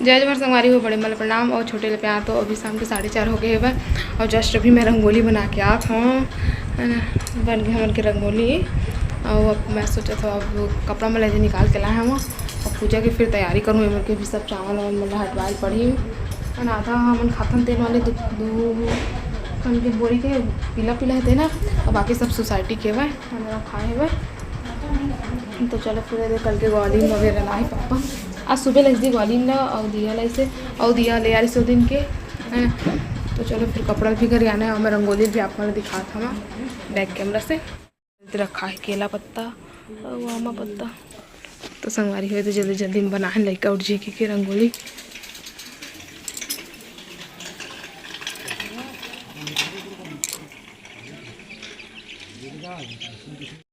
जय जवाहर संगवारी हो, बड़े मल प्रणाम और छोटे ले प्यार। तो अभी शाम के 4:30 हो गए है और जस्ट अभी मैं रंगोली बना के आत हूँ, है ना। बन गई हमन के रंगोली और अब मैं सोचा था अब कपड़ा में ले निकाल के लाए हम और पूजा की फिर तैयारी करूँ। एमन के भी सब चावल वावल मतलब हटवाई पड़ी है। आधा हमन खातन तेल वाले दो खन के बोरी के पीला पीला थे ना, और बाकी सब सोसाइटी के हुए खाए हुए। तो चलो फिर कल के ग्वालीन वगैरह लाई पापा आज सुबह लग दी ग्वालीन ला और दिया लाई से और दिया ले यारी 100 दिन के हैं। तो चलो फिर कपड़ा भी कर आना है और मैं रंगोली भी आप दिखा था बैक कैमरा से रखा है। केला पत्ता और वामा पत्ता तो संगवारी हुए तो जल्दी जल्दी में बनाए लड़का उठ जी के रंगोली।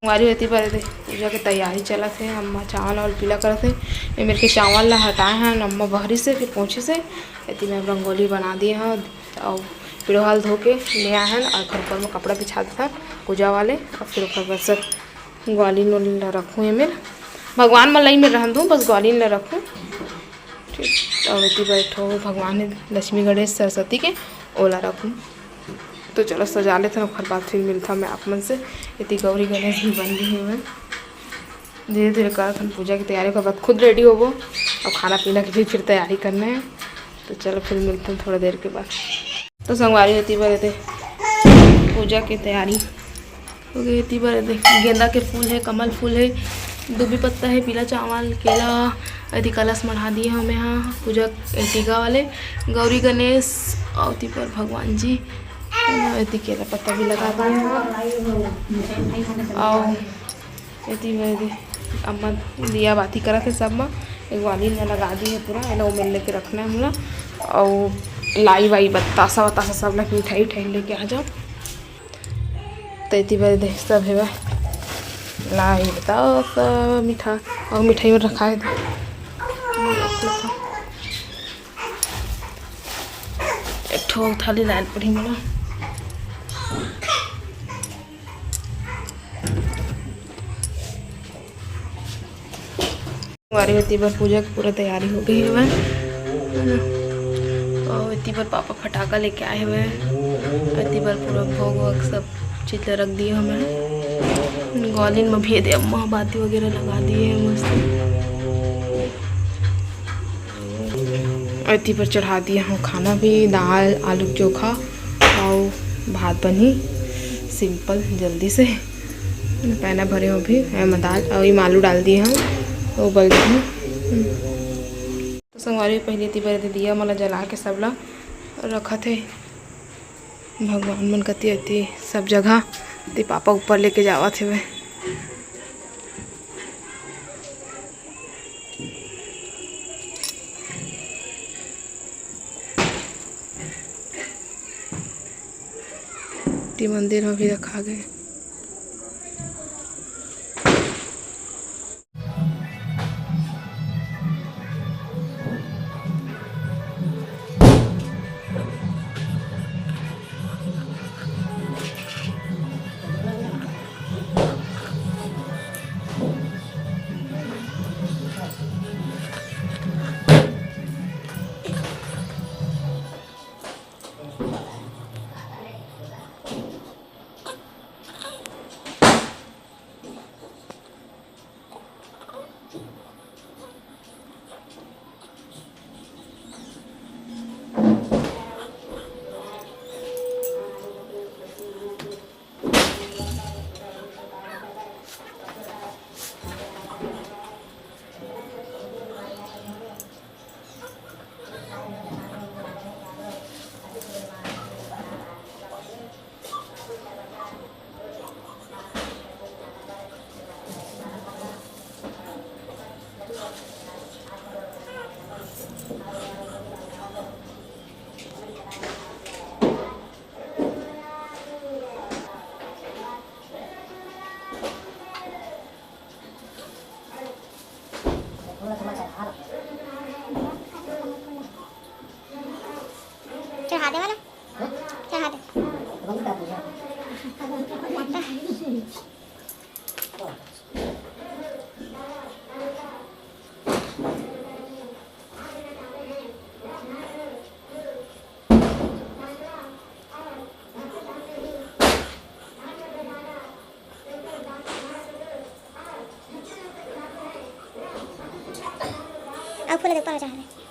संगवारी होती पर पूजा की तैयारी चला थे। अम्मा चावल और पीला करते ये मेरे के चावल ला हटाए हैं अम्मा बहरी से फिर पोछे से इतनी मैं रंगोली बना दिए हैं और पिड़ोहाल धो के ले आए हैं और घर पर में कपड़ा बिछा था पूजा वाले और फिर ऊपर बस ग्वालीन वालीन ला रखूँ। मेरे भगवान में लाइन में रह दूँ बस ग्वालीन ला रखूँ ठीक। और इतनी बैठो भगवान लक्ष्मी गणेश सरस्वती के ओला रखूँ। तो चलो सजा लेते हैं और बाद फिर मिलता मैं आप मन से। इतनी गौरी गणेश भी बन गई है। मैं धीरे धीरे कर पूजा की तैयारी के बाद खुद रेडी होवो और खाना पीना की भी फिर तैयारी करना है। तो चलो फिर मिलते हैं थोड़ा देर के बाद। तो संगवारी होती बार थे पूजा की तैयारी हो गई। इतनी बार गेंदा के फूल है, कमल फूल है, दुबी पत्ता है, पीला चावल, केला यदि कलश मढ़ा दिए हमें यहाँ पूजा टीका वाले गौरी गणेश और ती पर भगवान जी इतनी केला पत्ता भी लगा दिए और इतनी अम्मा दिया बाती करा थे सब में एक वाली ने लगा दी है पूरा एला उमेर लेके रखना है हमरा। और लाई वाई बतासा वतासा सब लग मिठाई उठाई लेके आ जाओ। तो इतनी बार देख सब है लाई बताओ सब मीठा और मिठाई में रखा है। एक ठो थाली लाल पड़ी मेरा वारी होती पर पूजा की पूरा तैयारी हो गई है वह और इतनी बार पापा फटाका लेके आए हुए हैं। इतनी बार पूरा भोग वोग सब चीज़ रख दिए हमें। ग्वालीन में भी दे अम्मा बाती वगैरह लगा दिए हैं मस्त। इतनी पर चढ़ा दिया हूँ खाना भी दाल आलू चोखा और भात बनी सिंपल जल्दी से पैना भरे हो भी दाल और आलू डाल दिए हम वो बल दी। तो संगवारी पहले ती बार दिया मला जला के सब ला रखा थे भगवान मन कती अति सब जगह ते पापा ऊपर लेके जावा थे वे। ती मंदिर में भी रखा गए। अब फूल दे पर जा रहे